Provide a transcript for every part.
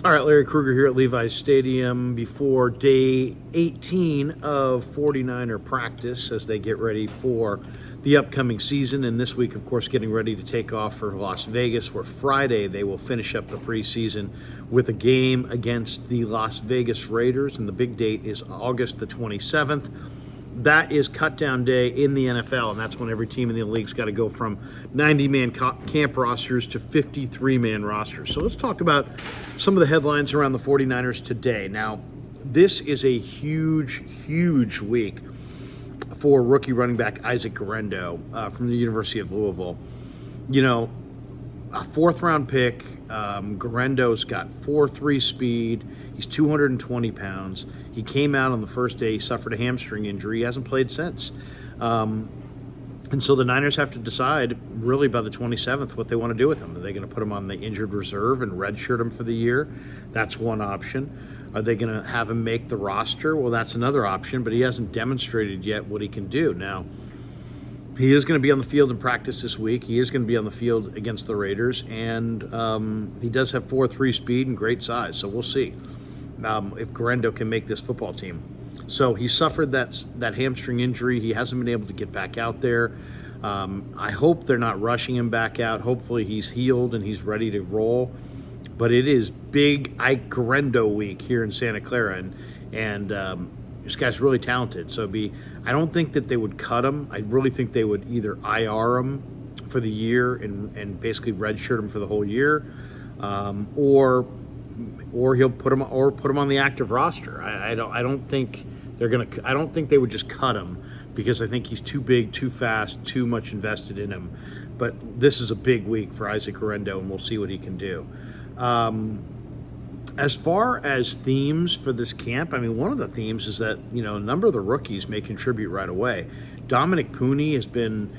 All right, Larry Krueger here at Levi's Stadium before day 18 of 49er practice as they get ready for the upcoming season. And this week, of course, getting ready to take off for Las Vegas, where Friday they will finish up the preseason with a game against the Las Vegas Raiders. And the big date is August the 27th. That is cut down day in the NFL, and that's when every team in the league's got to go from 90-man camp rosters to 53-man rosters. So let's talk about some of the headlines around the 49ers today. Now, this is a huge, huge week for rookie running back Isaac Guerendo from the University of Louisville. You know, a fourth-round pick. Guerendo's got 4.3 speed. He's 220 pounds. He came out on the first day. He suffered a hamstring injury. He hasn't played since. And so the Niners have to decide, really, by the 27th, what they want to do with him. Are they going to put him on the injured reserve and redshirt him for the year? That's one option. Are they going to have him make the roster? Well, that's another option, but he hasn't demonstrated yet what he can do. Now, he is going to be on the field in practice this week. He is going to be on the field against the Raiders, and he does have 4.3 speed and great size, so we'll see if Guerendo can make this football team. So he suffered that hamstring injury. He hasn't been able to get back out there. I hope they're not rushing him back out. Hopefully he's healed and he's ready to roll. But it is big Ike Guerendo week here in Santa Clara, and this guy's really talented. So I don't think that they would cut him. I really think they would either IR him for the year and basically redshirt him for the whole year, or he'll put him on the active roster. I don't think they would just cut him, because I think he's too big, too fast, too much invested in him. But this is a big week for Isaac Guerendo, and we'll see what he can do. As far as themes for this camp, I mean, one of the themes is that, a number of the rookies may contribute right away. Dominic Pooney has been,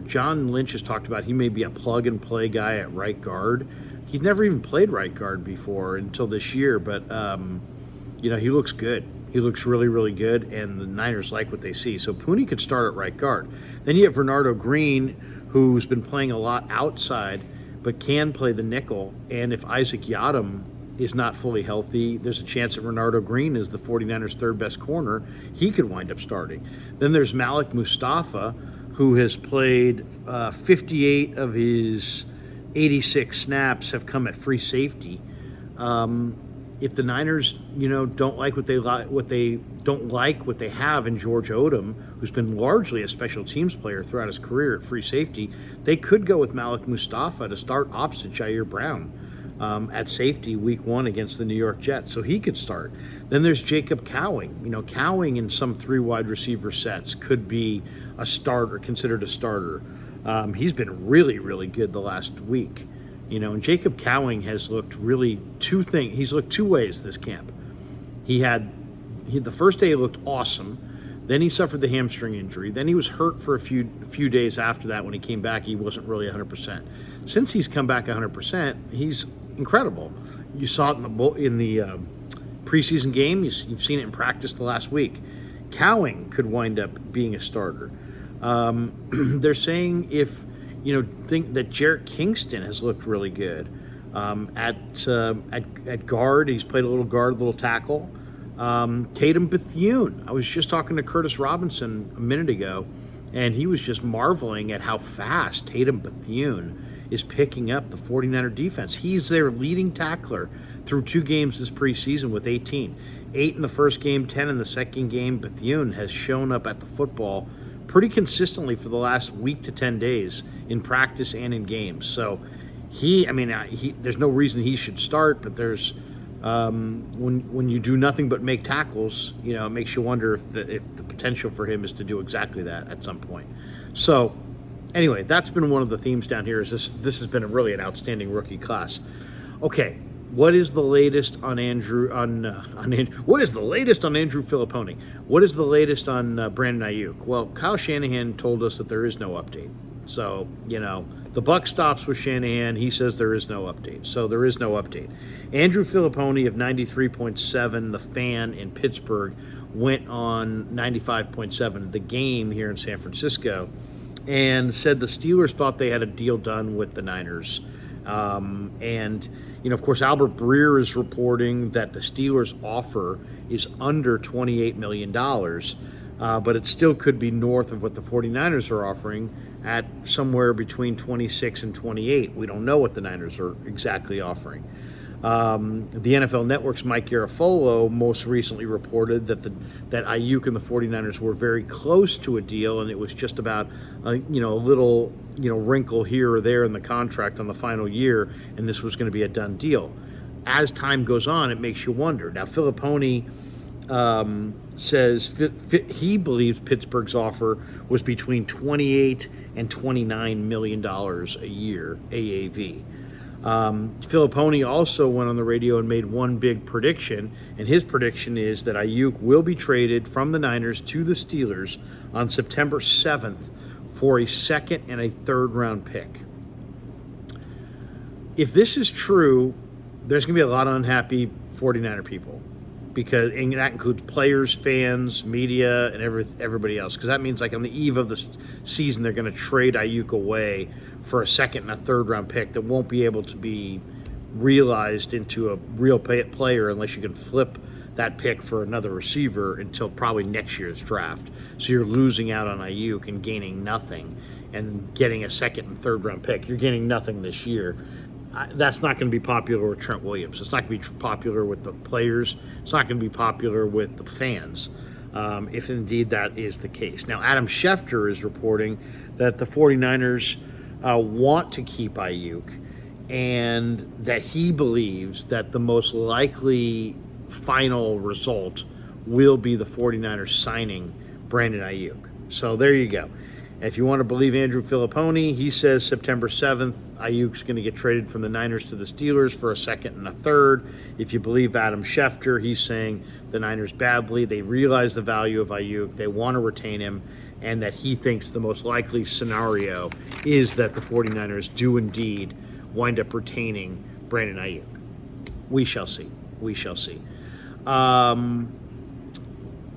John Lynch has talked about he may be a plug-and-play guy at right guard. He's never even played right guard before until this year, but, he looks good. He looks really, really good, and the Niners like what they see. So Pooney could start at right guard. Then you have Renardo Green, who's been playing a lot outside, but can play the nickel. And if Isaac Yiadom is not fully healthy, there's a chance that Renardo Green is the 49ers' third best corner. He could wind up starting. Then there's Malik Mustafa, who has played 58 of his 86 snaps have come at free safety. If the Niners, don't like what they have in George Odom, who's been largely a special teams player throughout his career at free safety, they could go with Malik Mustafa to start opposite Jair Brown at safety week 1 against the New York Jets, so he could start. Then there's Jacob Cowing. Cowing in some 3 wide receiver sets could be a starter, considered a starter. He's been really, really good the last week. And Jacob Cowing has looked really he's looked two ways this camp. The first day he looked awesome. Then he suffered the hamstring injury. Then he was hurt for a few days after that. When he came back, he wasn't really 100%. Since he's come back 100%, he's incredible. You saw it in the preseason game. You've seen it in practice the last week. Cowing could wind up being a starter. They're saying think that Jarrett Kingston has looked really good at guard. He's played a little guard, a little tackle. Tatum Bethune. I was just talking to Curtis Robinson a minute ago, and he was just marveling at how fast Tatum Bethune is picking up the 49er defense. He's their leading tackler through 2 games this preseason with 18. 8 in the first game, 10 in the second game. Bethune has shown up at the football pretty consistently for the last week to 10 days in practice and in games. So there's no reason he should start, but there's when you do nothing but make tackles, it makes you wonder if the potential for him is to do exactly that at some point. So anyway, that's been one of the themes down here. Is this has been really an outstanding rookie class. Okay, what is the latest on Andrew What is the latest on Andrew Filipponi? What is the latest on Brandon Aiyuk? Well, Kyle Shanahan told us that there is no update. So, the buck stops with Shanahan. He says there is no update. So there is no update. Andrew Filipponi of 93.7, The Fan in Pittsburgh, went on 95.7, The Game here in San Francisco, and said the Steelers thought they had a deal done with the Niners And, of course, Albert Breer is reporting that the Steelers' offer is under $28 million, but it still could be north of what the 49ers are offering at somewhere between 26 and 28. We don't know what the Niners are exactly offering. The NFL Network's Mike Garafolo most recently reported that that Aiyuk and the 49ers were very close to a deal, and it was just about a little wrinkle here or there in the contract on the final year, and this was going to be a done deal. As time goes on, it makes you wonder. Now, Filippone says he believes Pittsburgh's offer was between $28 and $29 million a year AAV. Filippone also went on the radio and made one big prediction, and his prediction is that Aiyuk will be traded from the Niners to the Steelers on September 7th for a second and a third round pick. If this is true, there's going to be a lot of unhappy 49er people, and that includes players, fans, media, and everybody else, because that means like on the eve of the season they're going to trade Aiyuk away for a second and a third round pick that won't be able to be realized into a real player unless you can flip that pick for another receiver until probably next year's draft. So you're losing out on Aiyuk and gaining nothing, and getting a second and third round pick. You're gaining nothing this year. That's not going to be popular with Trent Williams. It's not going to be popular with the players. It's not going to be popular with the fans, if indeed that is the case. Now, Adam Schefter is reporting that the 49ers want to keep Aiyuk, and that he believes that the most likely final result will be the 49ers signing Brandon Aiyuk. So there you go. If you want to believe Andrew Filippone, he says September 7th, Aiyuk's going to get traded from the Niners to the Steelers for a second and a third. If you believe Adam Schefter, he's saying the Niners badly. They realize the value of Aiyuk. They want to retain him, and that he thinks the most likely scenario is that the 49ers do indeed wind up retaining Brandon Aiyuk. We shall see. We shall see.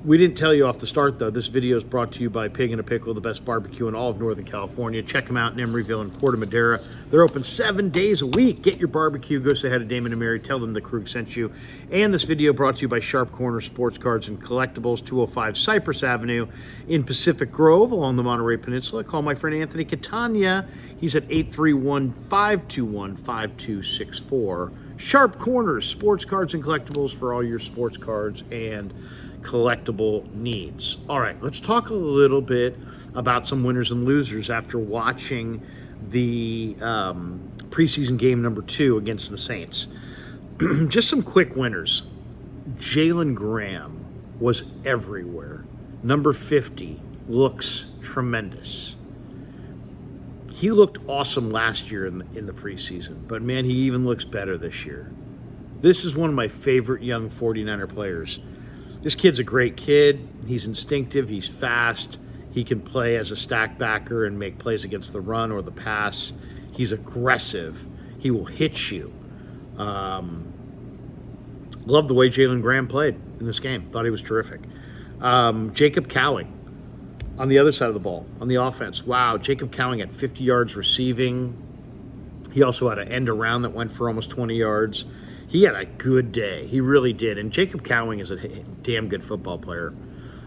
We didn't tell you off the start, though. This video is brought to you by Pig and a Pickle, the best barbecue in all of Northern California. Check them out in Emeryville and Corte Madera. They're open 7 days a week. Get your barbecue. Go say hi to Damon and Mary. Tell them the Krug sent you. And this video brought to you by Sharp Corner Sports Cards and Collectibles, 205 Cypress Avenue in Pacific Grove along the Monterey Peninsula. Call my friend Anthony Catania. He's at 831-521-5264. Sharp Corners, Sports Cards and Collectibles for all your sports cards and collectible needs. All right, let's talk a little bit about some winners and losers after watching the preseason game number 2 against the Saints. Just some quick winners. Jalen Graham was everywhere. Number 50 looks tremendous. He looked awesome last year in the preseason, but man, he even looks better this year. This is one of my favorite young 49er players. This kid's a great kid. He's instinctive. He's fast. He can play as a stack backer and make plays against the run or the pass. He's aggressive. He will hit you. Love the way Jalen Graham played in this game. Thought he was terrific. Jacob Cowing on the other side of the ball, on the offense. Wow, Jacob Cowing had 50 yards receiving. He also had an end around that went for almost 20 yards. He had a good day. He really did. And Jacob Cowing is a damn good football player.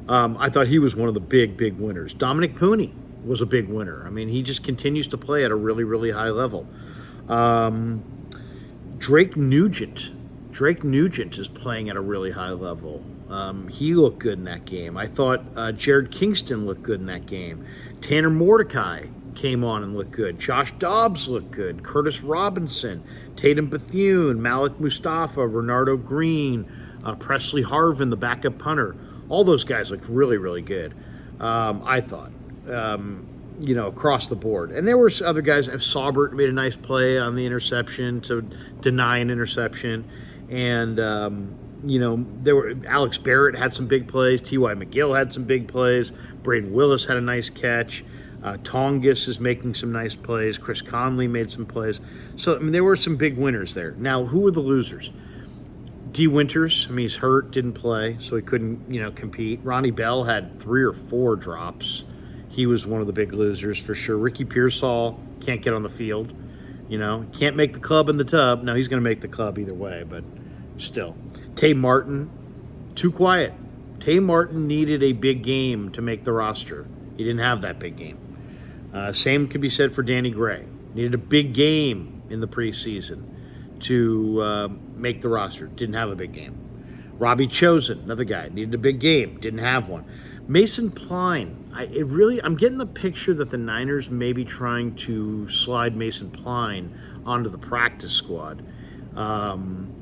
I thought he was one of the big winners. Dominic Pooney was a big winner. I mean, he just continues to play at a really, really high level. Drake Nugent is playing at a really high level. He looked good in that game. I thought Jared Kingston looked good in that game. Tanner Mordecai came on and looked good. Josh Dobbs looked good. Curtis Robinson, Tatum Bethune, Malik Mustafa, Renardo Green, Presley Harvin, the backup punter. All those guys looked really, really good, I thought, across the board. And there were other guys. Saubert made a nice play on the interception to deny an interception. And, Alex Barrett had some big plays. T.Y. McGill had some big plays. Braden Willis had a nice catch. Tongus is making some nice plays. Chris Conley made some plays. So, there were some big winners there. Now, who were the losers? D. Winters, he's hurt, didn't play, so he couldn't, compete. Ronnie Bell had 3 or 4 drops. He was one of the big losers for sure. Ricky Pearsall can't get on the field. You know, can't make the club in the tub. No, he's going to make the club either way, but still. Tay Martin, too quiet. Tay Martin needed a big game to make the roster. He didn't have that big game. Same could be said for Danny Gray. Needed a big game in the preseason to make the roster. Didn't have a big game. Robbie Chosen, another guy, needed a big game. Didn't have one. Mason Pline. I'm getting the picture that the Niners may be trying to slide Mason Pline onto the practice squad. And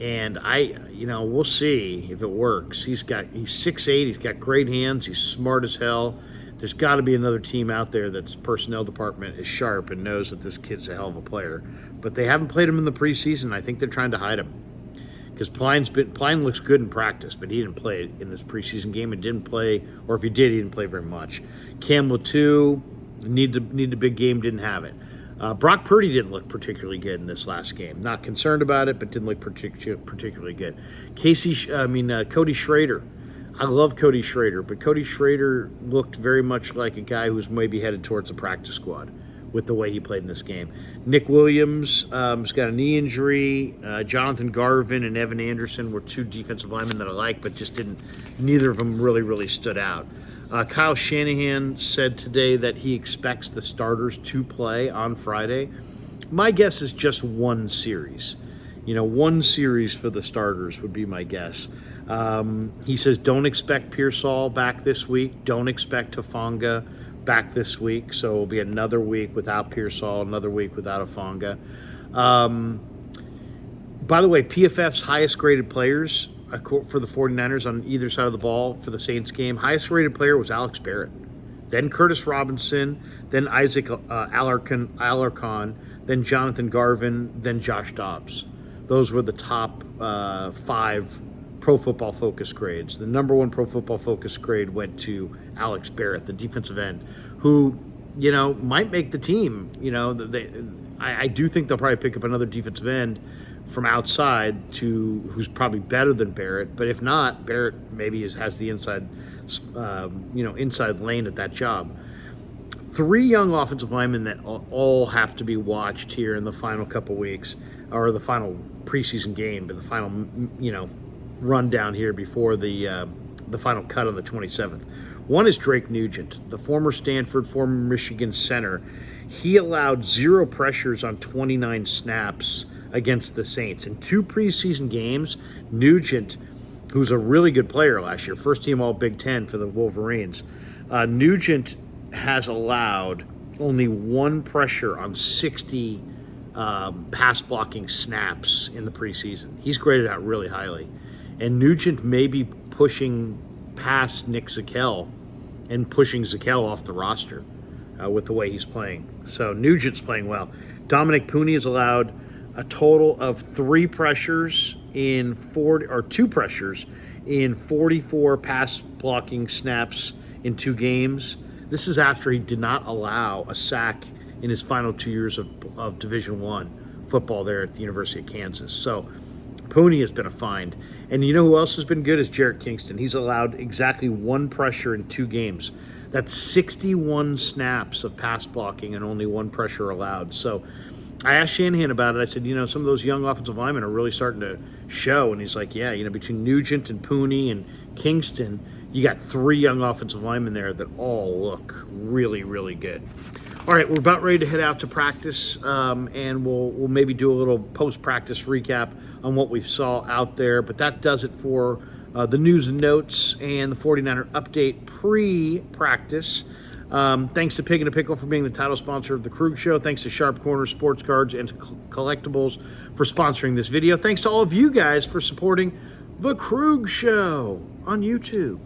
we'll see if it works. He's 6'8", he's got great hands, he's smart as hell. There's got to be another team out there that's personnel department is sharp and knows that this kid's a hell of a player. But they haven't played him in the preseason. I think they're trying to hide him. Because Pline looks good in practice, but he didn't play in this preseason game and didn't play, or if he did, he didn't play very much. Cam Latu, need a big game, didn't have it. Brock Purdy didn't look particularly good in this last game. Not concerned about it, but didn't look particularly good. Cody Schrader. I love Cody Schrader, but Cody Schrader looked very much like a guy who's maybe headed towards the practice squad with the way he played in this game. Nick Williams has got a knee injury. Jonathan Garvin and Evan Anderson were two defensive linemen that I like, but neither of them really stood out. Kyle Shanahan said today that he expects the starters to play on Friday. My guess is just one series. One series for the starters would be my guess. He says don't expect Pearsall back this week. Don't expect Hufanga back this week. So it'll be another week without Pearsall, another week without Hufanga. By the way, PFF's highest graded players for the 49ers on either side of the ball for the Saints game, highest rated player was Alex Barrett. Then Curtis Robinson, then Isaac Alarcon, then Jonathan Garvin, then Josh Dobbs. Those were the top 5 Pro Football Focus grades. The number 1 Pro Football Focus grade went to Alex Barrett, the defensive end, who, might make the team. I do think they'll probably pick up another defensive end from outside who's probably better than Barrett. But if not, Barrett maybe has the inside lane at that job. 3 young offensive linemen that all have to be watched here in the final couple weeks, or the final preseason game, but the final, rundown here before the final cut on the 27th. One is Drake Nugent, the former Stanford, former Michigan center. He allowed 0 pressures on 29 snaps against the Saints. In 2 preseason games, Nugent, who's a really good player last year, first team all Big Ten for the Wolverines, Nugent has allowed only 1 pressure on 60 pass blocking snaps in the preseason. He's graded out really highly. And Nugent may be pushing past Nick Zakelj and pushing Zakelj off the roster with the way he's playing. So Nugent's playing well. Dominic Pooney has allowed a total of 2 pressures in 44 pass blocking snaps in 2 games. This is after he did not allow a sack in his final 2 years of Division I football there at the University of Kansas. So Pooney has been a find. And you know who else has been good is Jarrett Kingston. He's allowed exactly 1 pressure in 2 games. That's 61 snaps of pass blocking and only 1 pressure allowed. So I asked Shanahan about it. I said, some of those young offensive linemen are really starting to show. And he's like, yeah, between Nugent and Pooney and Kingston, you got 3 young offensive linemen there that all look really good. All right, we're about ready to head out to practice, and we'll maybe do a little post-practice recap on what we saw out there. But that does it for the news and notes and the 49er update pre-practice. Thanks to Pig and a Pickle for being the title sponsor of the Krug Show. Thanks to Sharp Corner Sports Cards and Collectibles for sponsoring this video. Thanks to all of you guys for supporting the Krug Show on YouTube.